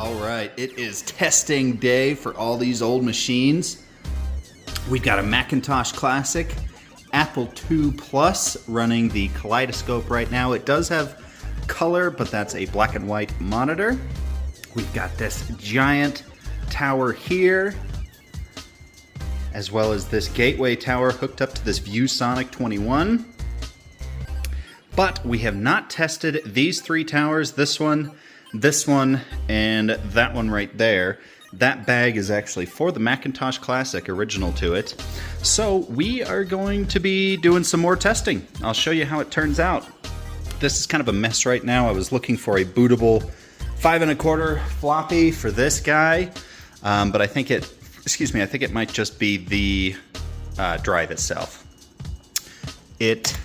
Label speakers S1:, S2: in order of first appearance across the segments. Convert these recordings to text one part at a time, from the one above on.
S1: All right, it is testing day for all these old machines. We've got a Macintosh Classic, Apple II Plus running the Kaleidoscope right now. It does have color, but that's a black and white monitor. We've got this giant tower here, as well as this gateway tower hooked up to this ViewSonic 21. But we have not tested these three towers, this one, and that one right there. That bag is actually for the Macintosh Classic, original to it. So we are going to be doing some more testing. I'll show you how it turns out. This is kind of a mess right now. I was looking for a bootable 5 1/4 floppy for this guy, but I think it might just be the drive itself. It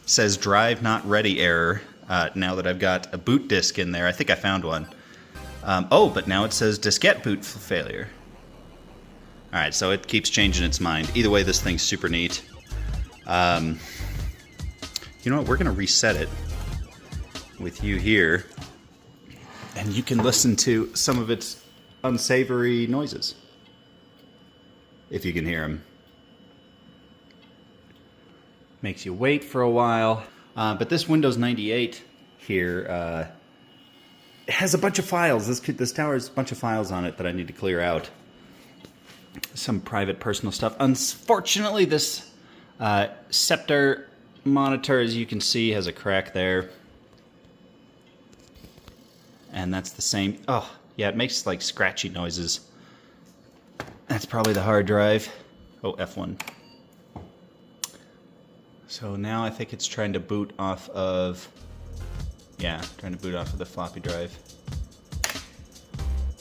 S1: says drive not ready error. Now that I've got a boot disk in there, I think I found one. But now it says diskette boot failure. Alright, so it keeps changing its mind. Either way, this thing's super neat. You know what, we're going to reset it with you here, and you can listen to some of its unsavory noises, if you can hear them. Makes you wait for a while. But this Windows 98 here has a bunch of files. This tower has a bunch of files on it that I need to clear out. Some private personal stuff. Unfortunately, this Scepter monitor, as you can see, has a crack there. And that's the same. Oh, yeah, it makes like scratchy noises. That's probably the hard drive. Oh, F1. So now I think it's trying to boot off of, the floppy drive.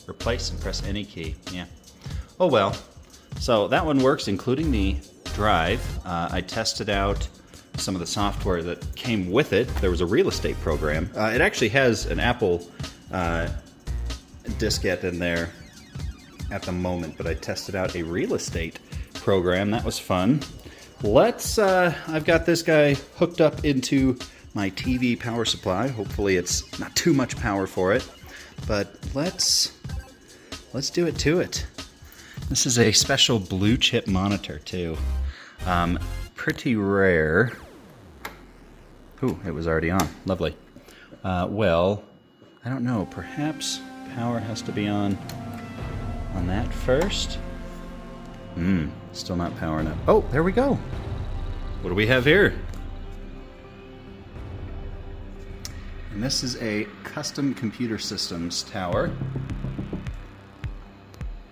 S1: Replace and press any key, yeah. Oh well, so that one works, including the drive. I tested out some of the software that came with it. There was a real estate program. It actually has an Apple diskette in there at the moment, but I tested out a real estate program. That was fun. I've got this guy hooked up into my TV power supply. Hopefully it's not too much power for it, but let's do it to it. This is a special blue chip monitor too. Pretty rare. Ooh, it was already on. Lovely. Well, I don't know. Perhaps power has to be on that first. Still not powering up. Oh, there we go. What do we have here? And this is a custom computer systems tower.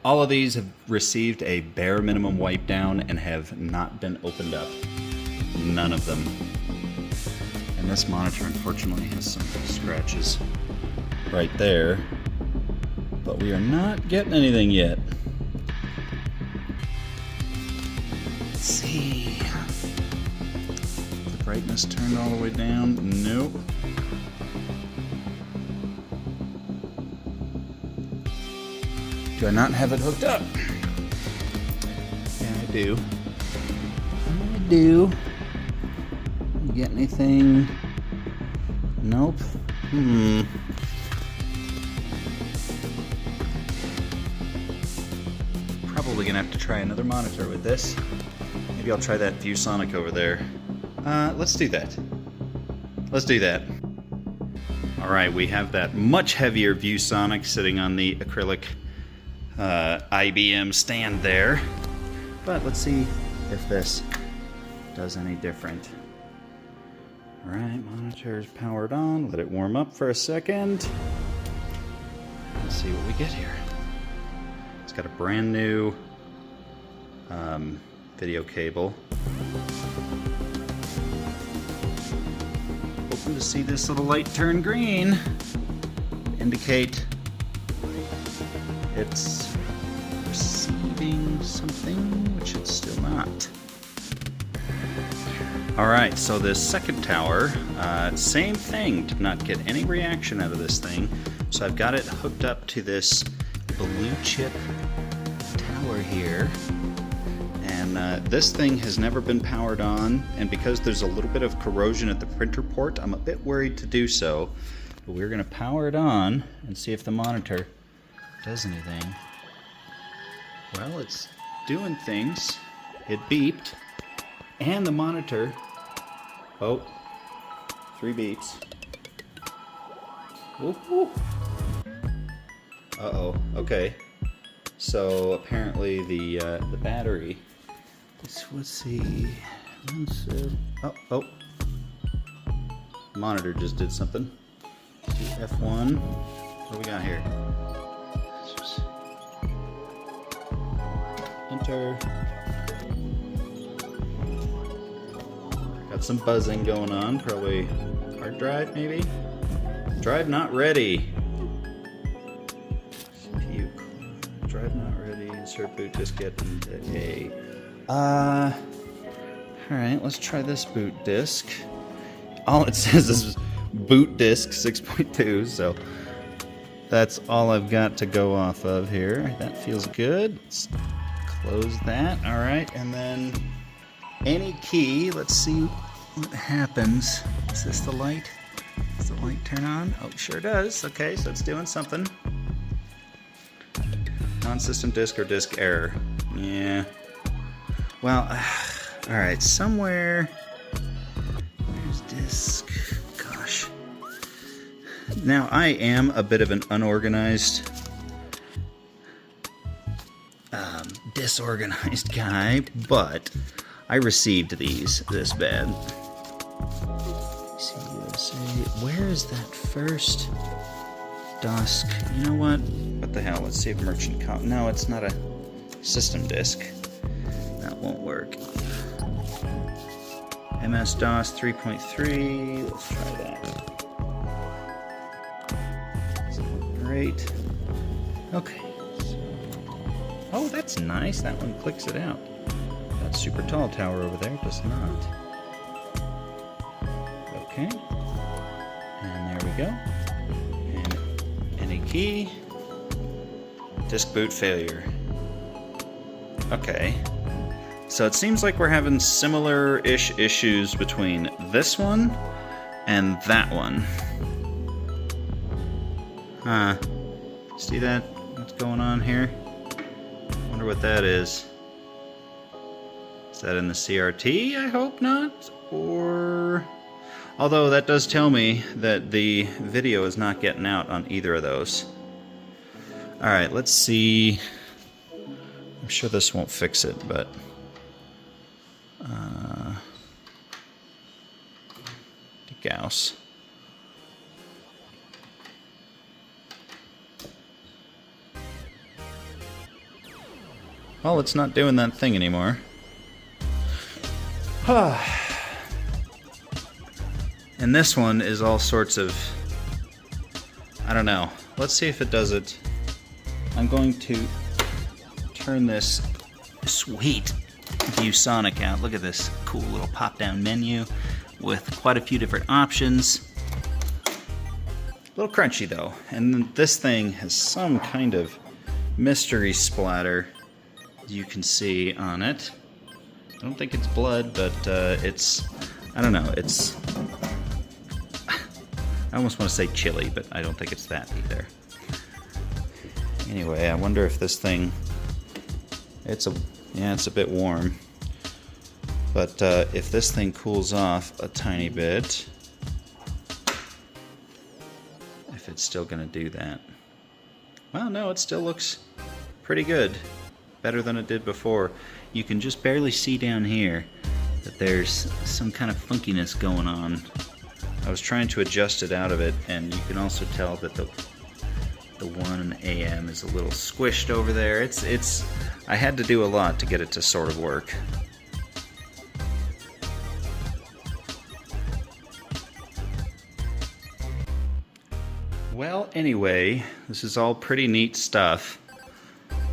S1: All of these have received a bare minimum wipe down and have not been opened up. None of them. And this monitor unfortunately has some scratches right there. But we are not getting anything yet. Let's see. The brightness turned all the way down. Nope. Do I not have it hooked up? Yeah, I do. I do. You get anything? Nope. Probably gonna have to try another monitor with this. Maybe I'll try that ViewSonic over there. Let's do that. Let's do that. Alright, we have that much heavier ViewSonic sitting on the acrylic IBM stand there. But let's see if this does any different. Alright, monitor is powered on. Let it warm up for a second. Let's see what we get here. It's got a brand new video cable. Hoping to see this little light turn green. Indicate it's receiving something, which it's still not. Alright, so this second tower, same thing, did not get any reaction out of this thing. So I've got it hooked up to this blue chip tower here. And this thing has never been powered on, and because there's a little bit of corrosion at the printer port, I'm a bit worried to do so. But we're going to power it on and see if the monitor does anything. Well, it's doing things. It beeped. And the monitor... Oh, 3 beeps. Woo-hoo. Uh-oh, okay. So apparently the battery... Let's see... Oh. Monitor just did something. F1. What do we got here? Enter. Got some buzzing going on. Probably hard drive, maybe? Drive not ready. CPU. Drive not ready. Insert boot diskette into A. Alright, let's try this boot disk. All it says is boot disk 6.2, so that's all I've got to go off of here. That feels good. Let's close that. Alright, and then any key. Let's see what happens. Is this the light? Does the light turn on? Oh, sure does. Okay, so it's doing something. Non-system disk or disk error. Yeah. Well, alright, somewhere... Where's disk? Gosh. Now, I am a bit of an unorganized, disorganized guy, but I received these this bad. Where is that first disk? You know what? What the hell? Let's see if merchant comp. No, it's not a system disk. That won't work. MS-DOS 3.3. Let's try that. Great. Okay. Oh, that's nice. That one clicks it out. That super tall tower over there does not. Okay. And there we go. And any key. Disk boot failure. Okay. So it seems like we're having similar-ish issues between this one and that one. Huh. See that? What's going on here? Wonder what that is. Is that in the CRT? I hope not. Or... Although that does tell me that the video is not getting out on either of those. Alright, let's see. I'm sure this won't fix it, but... Gauss. Well, it's not doing that thing anymore. And this one is all sorts of... I don't know. Let's see if it does it. I'm going to turn this sweet ViewSonic out. Look at this cool little pop-down menu with quite a few different options. A little crunchy though, and this thing has some kind of mystery splatter you can see on it. I don't think it's blood, but it's, I don't know, it's, I almost want to say chili, but I don't think it's that either. Anyway, I wonder if this thing, it's a bit warm. But if this thing cools off a tiny bit, if it's still going to do that. Well, no, it still looks pretty good. Better than it did before. You can just barely see down here that there's some kind of funkiness going on. I was trying to adjust it out of it, and you can also tell that the 1 AM is a little squished over there. I had to do a lot to get it to sort of work. Well, anyway, this is all pretty neat stuff,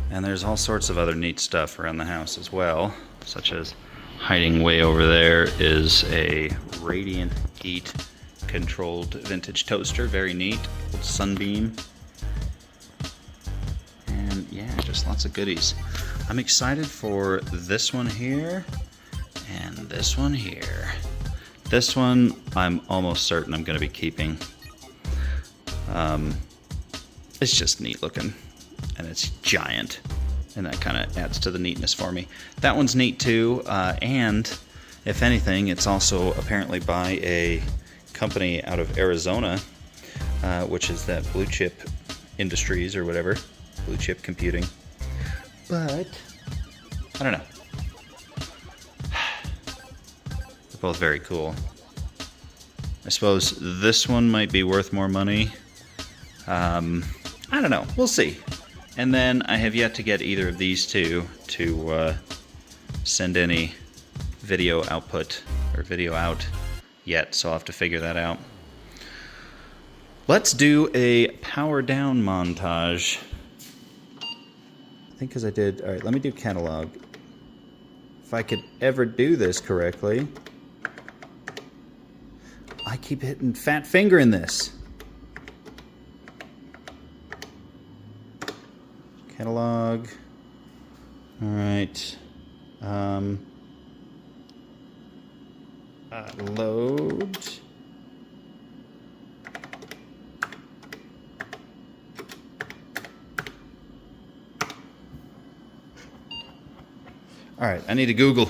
S1: and there's all sorts of other neat stuff around the house as well, such as hiding way over there is a radiant heat controlled vintage toaster, very neat, old Sunbeam, and yeah, just lots of goodies. I'm excited for this one here and this one here. This one I'm almost certain I'm going to be keeping. It's just neat looking, and it's giant, and that kind of adds to the neatness for me. That one's neat too, and if anything, it's also apparently by a company out of Arizona, which is that Blue Chip Industries or whatever, Blue Chip Computing. But I don't know. They're both very cool. I suppose this one might be worth more money. I don't know. We'll see. And then I have yet to get either of these two to send any video output or video out yet, so I'll have to figure that out. Let's do a power down montage. I think because I did... Alright, let me do catalog. If I could ever do this correctly... I keep hitting fat finger in this. Catalog. Alright. Load. Alright, I need to Google.